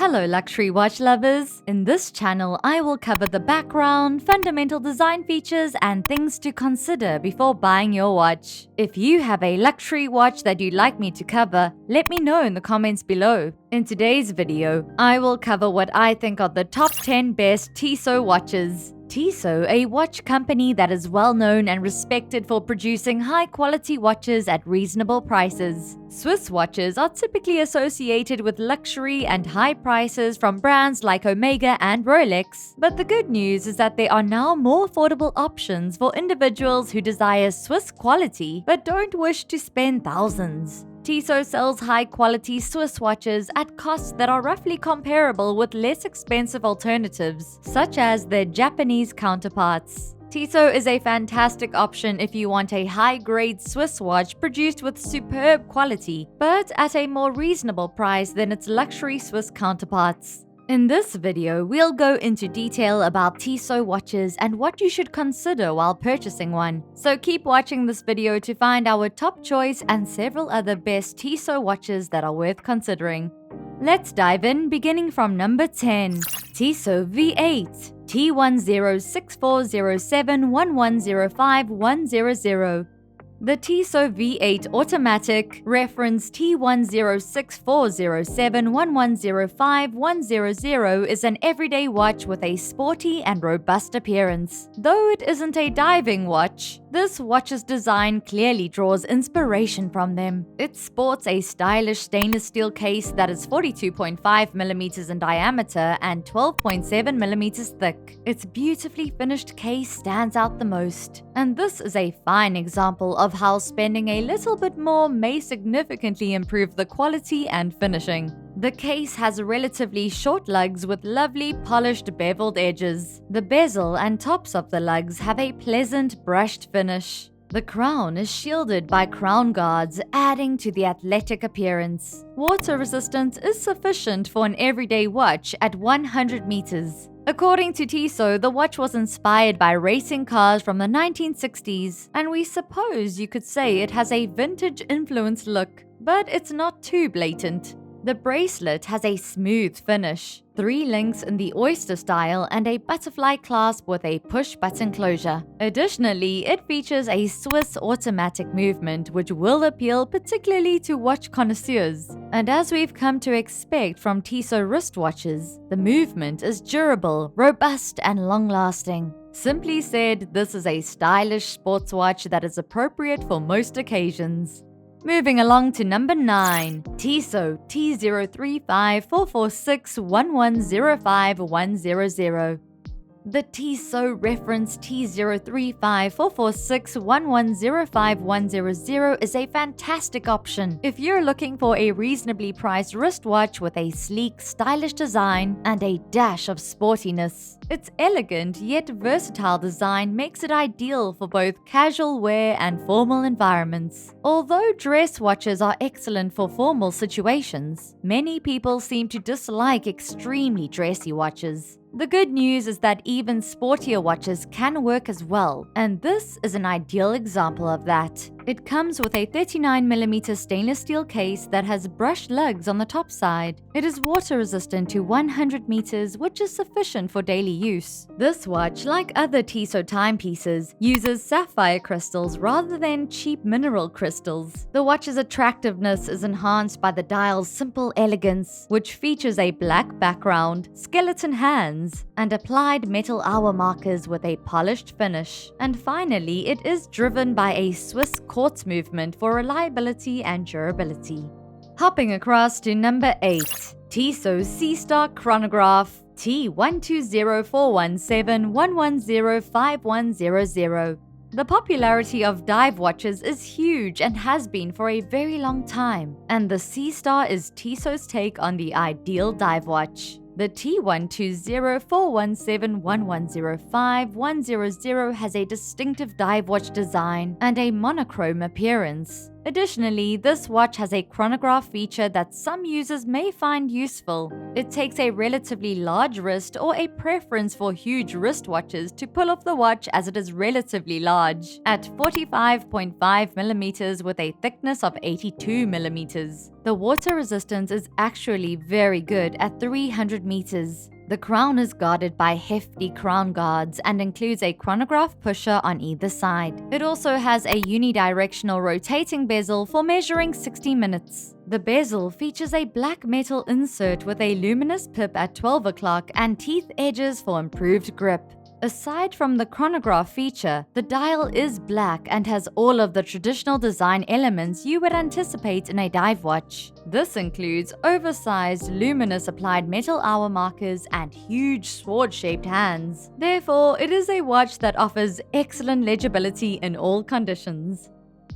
Hello luxury watch lovers! In this channel, I will cover the background, fundamental design features, and things to consider before buying your watch. If you have a luxury watch that you'd like me to cover, let me know in the comments below. In today's video, I will cover what I think are the top 10 best Tissot watches. Tissot, a watch company that is well known and respected for producing high-quality watches at reasonable prices. Swiss watches are typically associated with luxury and high prices from brands like Omega and Rolex, but the good news is that there are now more affordable options for individuals who desire Swiss quality but don't wish to spend thousands. Tissot sells high-quality Swiss watches at costs that are roughly comparable with less expensive alternatives, such as their Japanese counterparts. Tissot is a fantastic option if you want a high-grade Swiss watch produced with superb quality, but at a more reasonable price than its luxury Swiss counterparts. In this video, we'll go into detail about Tissot watches and what you should consider while purchasing one. So keep watching this video to find our top choice and several other best Tissot watches that are worth considering. Let's dive in, beginning from number 10. Tissot V8 T1064071105100. The Tissot V8 Automatic reference T1064071105100 is an everyday watch with a sporty and robust appearance. Though it isn't a diving watch, this watch's design clearly draws inspiration from them. It sports a stylish stainless steel case that is 42.5mm in diameter and 12.7mm thick. Its beautifully finished case stands out the most, and this is a fine example of how spending a little bit more may significantly improve the quality and finishing. The case has relatively short lugs with lovely polished beveled edges. The bezel and tops of the lugs have a pleasant brushed finish. The crown is shielded by crown guards, adding to the athletic appearance. Water resistance is sufficient for an everyday watch at 100 meters. According to Tissot, the watch was inspired by racing cars from the 1960s, and we suppose you could say it has a vintage-influenced look, but it's not too blatant. The bracelet has a smooth finish, 3 links in the oyster style, and a butterfly clasp with a push-button closure. Additionally, it features a Swiss automatic movement, which will appeal particularly to watch connoisseurs. And as we've come to expect from Tissot wristwatches, the movement is durable, robust, and long-lasting. Simply said, this is a stylish sports watch that is appropriate for most occasions. Moving along to number 9. Tissot T0354461105100. The Tissot reference T0354461105100 is a fantastic option if you're looking for a reasonably priced wristwatch with a sleek, stylish design and a dash of sportiness. Its elegant yet versatile design makes it ideal for both casual wear and formal environments. Although dress watches are excellent for formal situations, many people seem to dislike extremely dressy watches. The good news is that even sportier watches can work as well, and this is an ideal example of that. It comes with a 39mm stainless steel case that has brushed lugs on the top side. It is water resistant to 100 meters, which is sufficient for daily use. This watch, like other Tissot timepieces, uses sapphire crystals rather than cheap mineral crystals. The watch's attractiveness is enhanced by the dial's simple elegance, which features a black background, skeleton hands, and applied metal hour markers with a polished finish. And finally, it is driven by a Swiss Quartz movement for reliability and durability. Hopping across to number 8. Tissot Seastar Chronograph T1204171105100. The popularity of dive watches is huge and has been for a very long time, and the Seastar is Tissot's take on the ideal dive watch. The T1204171105100 has a distinctive dive watch design and a monochrome appearance. Additionally, this watch has a chronograph feature that some users may find useful. It takes a relatively large wrist or a preference for huge wristwatches to pull off the watch, as it is relatively large, at 45.5mm with a thickness of 82mm. The water resistance is actually very good at 300 meters. The crown is guarded by hefty crown guards and includes a chronograph pusher on either side. It also has a unidirectional rotating bezel for measuring 60 minutes. The bezel features a black metal insert with a luminous pip at 12 o'clock and teeth edges for improved grip. Aside from the chronograph feature, the dial is black and has all of the traditional design elements you would anticipate in a dive watch. This includes oversized, luminous applied metal hour markers and huge sword-shaped hands. Therefore, it is a watch that offers excellent legibility in all conditions.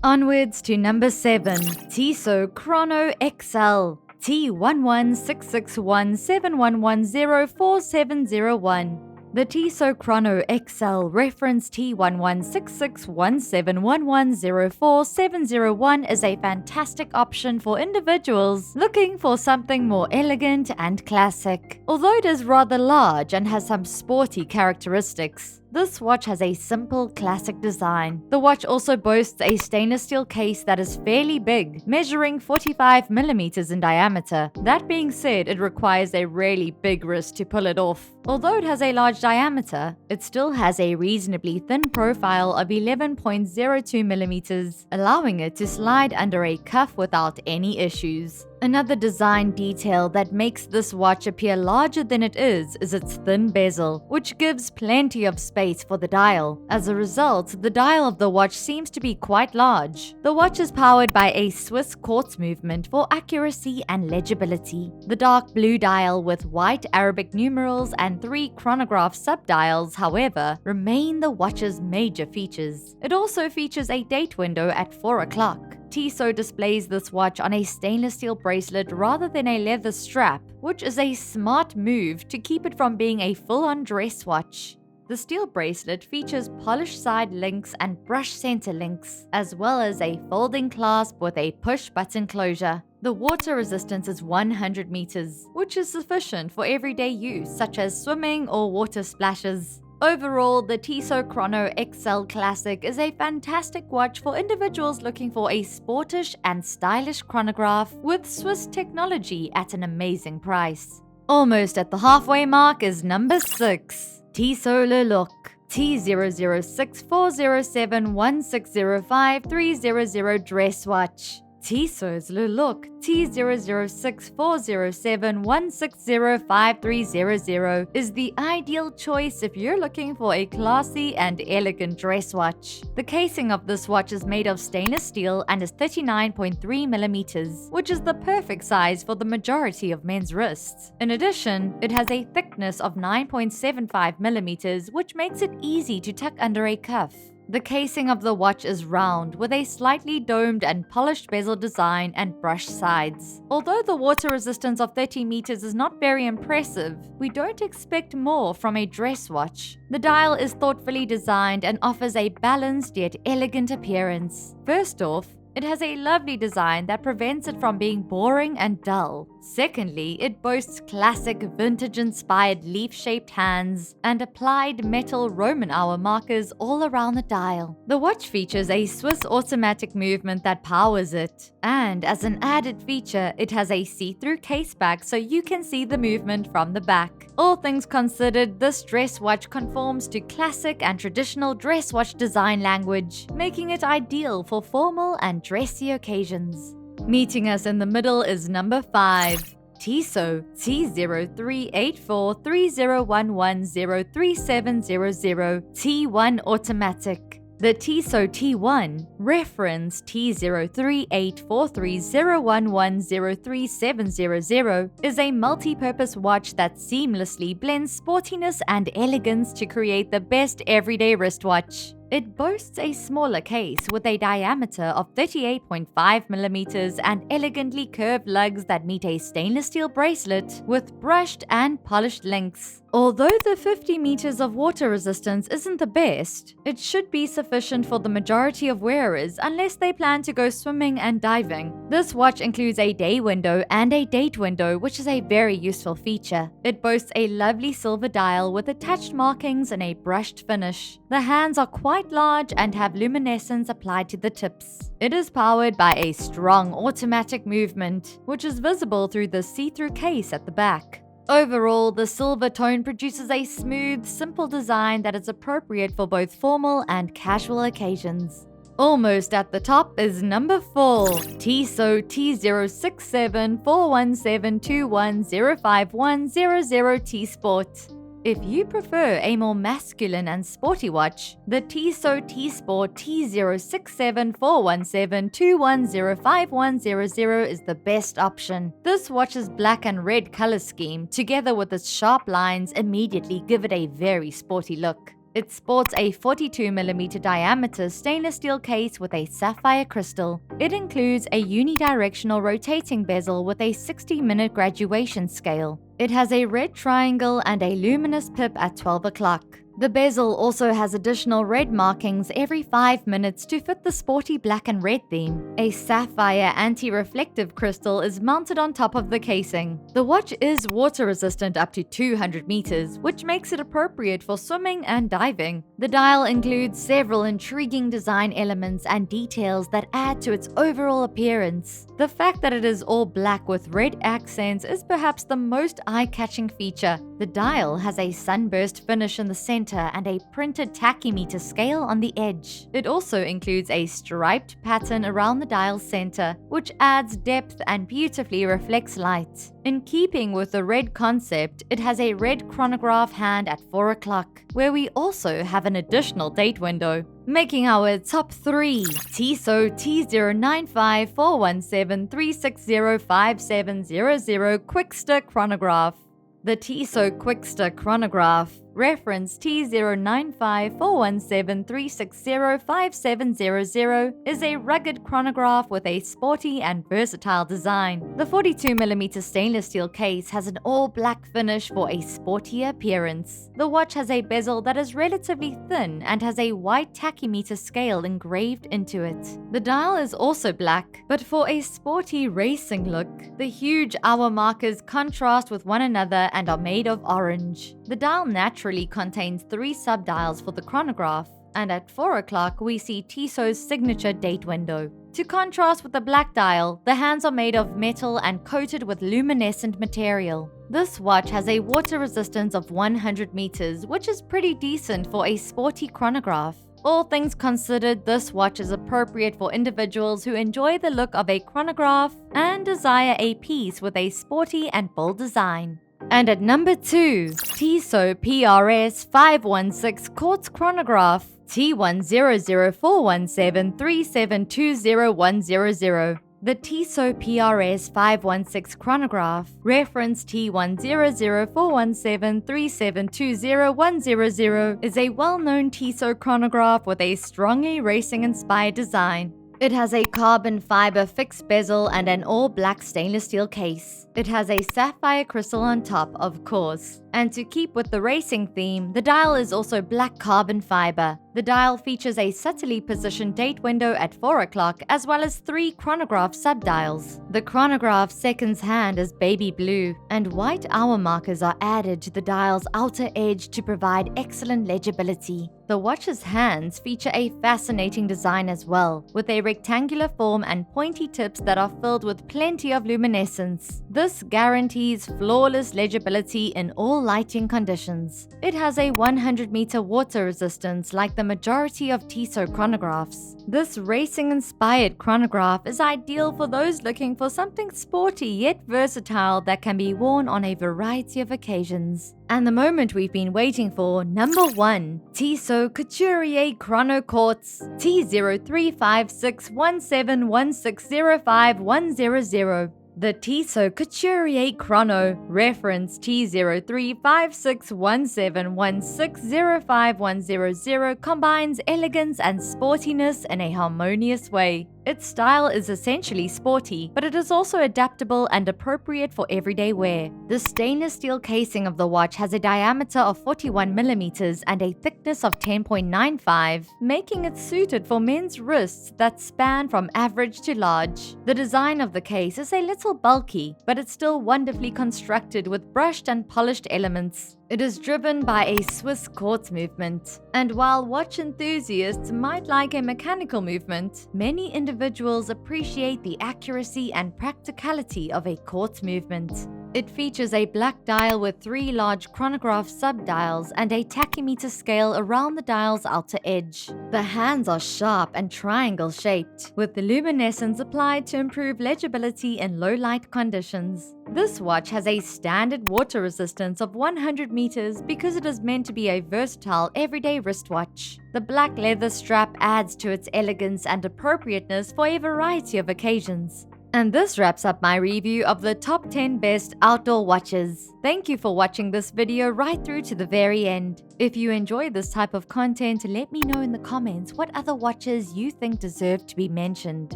Onwards to number 7, Tissot Chrono XL T1166171104701. The Tissot Chrono XL reference T1166171104701 is a fantastic option for individuals looking for something more elegant and classic. Although it is rather large and has some sporty characteristics, this watch has a simple, classic design. The watch also boasts a stainless steel case that is fairly big, measuring 45mm in diameter. That being said, it requires a really big wrist to pull it off. Although it has a large diameter, it still has a reasonably thin profile of 11.02mm, allowing it to slide under a cuff without any issues. Another design detail that makes this watch appear larger than it is its thin bezel, which gives plenty of space for the dial. As a result, the dial of the watch seems to be quite large. The watch is powered by a Swiss quartz movement for accuracy and legibility. The dark blue dial with white Arabic numerals and 3 chronograph subdials, however, remain the watch's major features. It also features a date window at 4 o'clock. Tissot displays this watch on a stainless steel bracelet rather than a leather strap, which is a smart move to keep it from being a full-on dress watch. The steel bracelet features polished side links and brushed center links, as well as a folding clasp with a push-button closure. The water resistance is 100 meters, which is sufficient for everyday use, such as swimming or water splashes. Overall, the Tissot Chrono XL Classic is a fantastic watch for individuals looking for a sportish and stylish chronograph with Swiss technology at an amazing price. Almost at the halfway mark is number 6, Tissot Locle T0354461105100 dress watch. Tissot's Locle T0354461105100 is the ideal choice if you're looking for a classy and elegant dress watch. The casing of this watch is made of stainless steel and is 39.3mm, which is the perfect size for the majority of men's wrists. In addition, it has a thickness of 9.75mm, which makes it easy to tuck under a cuff. The casing of the watch is round with a slightly domed and polished bezel design and brushed sides. Although the water resistance of 30 meters is not very impressive, we don't expect more from a dress watch. The dial is thoughtfully designed and offers a balanced yet elegant appearance. First off, it has a lovely design that prevents it from being boring and dull. Secondly, it boasts classic vintage-inspired leaf-shaped hands and applied metal Roman hour markers all around the dial. The watch features a Swiss automatic movement that powers it. And as an added feature, it has a see-through case back so you can see the movement from the back. All things considered, this dress watch conforms to classic and traditional dress watch design language, making it ideal for formal and dressy occasions. Meeting us in the middle is number 5, Tissot T0384301103700 T1 Automatic. The Tissot T1, reference T0384301103700, is a multi-purpose watch that seamlessly blends sportiness and elegance to create the best everyday wristwatch. It boasts a smaller case with a diameter of 38.5mm and elegantly curved lugs that meet a stainless steel bracelet with brushed and polished links. Although the 50 meters of water resistance isn't the best, it should be sufficient for the majority of wearers unless they plan to go swimming and diving. This watch includes a day window and a date window, which is a very useful feature. It boasts a lovely silver dial with attached markings and a brushed finish. The hands are quite large and have luminescence applied to the tips. It is powered by a strong automatic movement, which is visible through the see-through case at the back. Overall, the silver tone produces a smooth, simple design that is appropriate for both formal and casual occasions. Almost at the top is number 4, Tissot T0374461105100 T-Sport. If you prefer a more masculine and sporty watch, the Tissot T-Sport T0674172105100 is the best option. This watch's black and red color scheme, together with its sharp lines, immediately give it a very sporty look. It sports a 42mm diameter stainless steel case with a sapphire crystal. It includes a unidirectional rotating bezel with a 60-minute graduation scale. It has a red triangle and a luminous pip at 12 o'clock. The bezel also has additional red markings every 5 minutes to fit the sporty black and red theme. A sapphire anti-reflective crystal is mounted on top of the casing. The watch is water resistant up to 200 meters, which makes it appropriate for swimming and diving. The dial includes several intriguing design elements and details that add to its overall appearance. The fact that it is all black with red accents is perhaps the most eye-catching feature. The dial has a sunburst finish in the center and a printed tachymeter scale on the edge. It also includes a striped pattern around the dial center, which adds depth and beautifully reflects light. In keeping with the red concept, it has a red chronograph hand at 4 o'clock, where we also have an additional date window. Making our top 3, Tissot T0954173605700 Quickster Chronograph. The Tissot Quickster Chronograph, reference T0954173605700, is a rugged chronograph with a sporty and versatile design. The 42mm stainless steel case has an all-black finish for a sporty appearance. The watch has a bezel that is relatively thin and has a white tachymeter scale engraved into it. The dial is also black, but for a sporty racing look, the huge hour markers contrast with one another and are made of orange. The dial naturally contains 3 subdials for the chronograph, and at 4 o'clock we see Tissot's signature date window. To contrast with the black dial, the hands are made of metal and coated with luminescent material. This watch has a water resistance of 100 meters, which is pretty decent for a sporty chronograph. All things considered, this watch is appropriate for individuals who enjoy the look of a chronograph and desire a piece with a sporty and bold design. And at number 2, Tissot PRS 516 Quartz Chronograph T1004173720100. The Tissot PRS 516 Chronograph, reference T1004173720100, is a well-known Tissot chronograph with a strongly racing-inspired design. It has a carbon fiber fixed bezel and an all-black stainless steel case. It has a sapphire crystal on top, of course. And to keep with the racing theme, the dial is also black carbon fiber. The dial features a subtly positioned date window at 4 o'clock, as well as 3 chronograph subdials. The chronograph seconds hand is baby blue, and white hour markers are added to the dial's outer edge to provide excellent legibility. The watch's hands feature a fascinating design as well, with a rectangular form and pointy tips that are filled with plenty of luminescence. This guarantees flawless legibility in all lighting conditions. It has a 100-meter water resistance like the majority of Tissot chronographs. This racing-inspired chronograph is ideal for those looking for something sporty yet versatile that can be worn on a variety of occasions. And the moment we've been waiting for, number 1, Tissot Couturier Chrono Quartz T0356171105100. The Tissot Couturier Chrono, reference T0356171105100, combines elegance and sportiness in a harmonious way. Its style is essentially sporty, but it is also adaptable and appropriate for everyday wear. The stainless steel casing of the watch has a diameter of 41mm and a thickness of 10.95, making it suited for men's wrists that span from average to large. The design of the case is a little bulky, but it's still wonderfully constructed with brushed and polished elements. It is driven by a Swiss quartz movement, and while watch enthusiasts might like a mechanical movement, many individuals appreciate the accuracy and practicality of a quartz movement. It features a black dial with 3 large chronograph sub-dials and a tachymeter scale around the dial's outer edge. The hands are sharp and triangle-shaped, with the luminescence applied to improve legibility in low-light conditions. This watch has a standard water resistance of 100 meters because it is meant to be a versatile everyday wristwatch. The black leather strap adds to its elegance and appropriateness for a variety of occasions. And this wraps up my review of the top 10 best outdoor watches. Thank you for watching this video right through to the very end. If you enjoy this type of content, let me know in the comments what other watches you think deserve to be mentioned.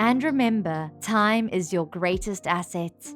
And remember, time is your greatest asset.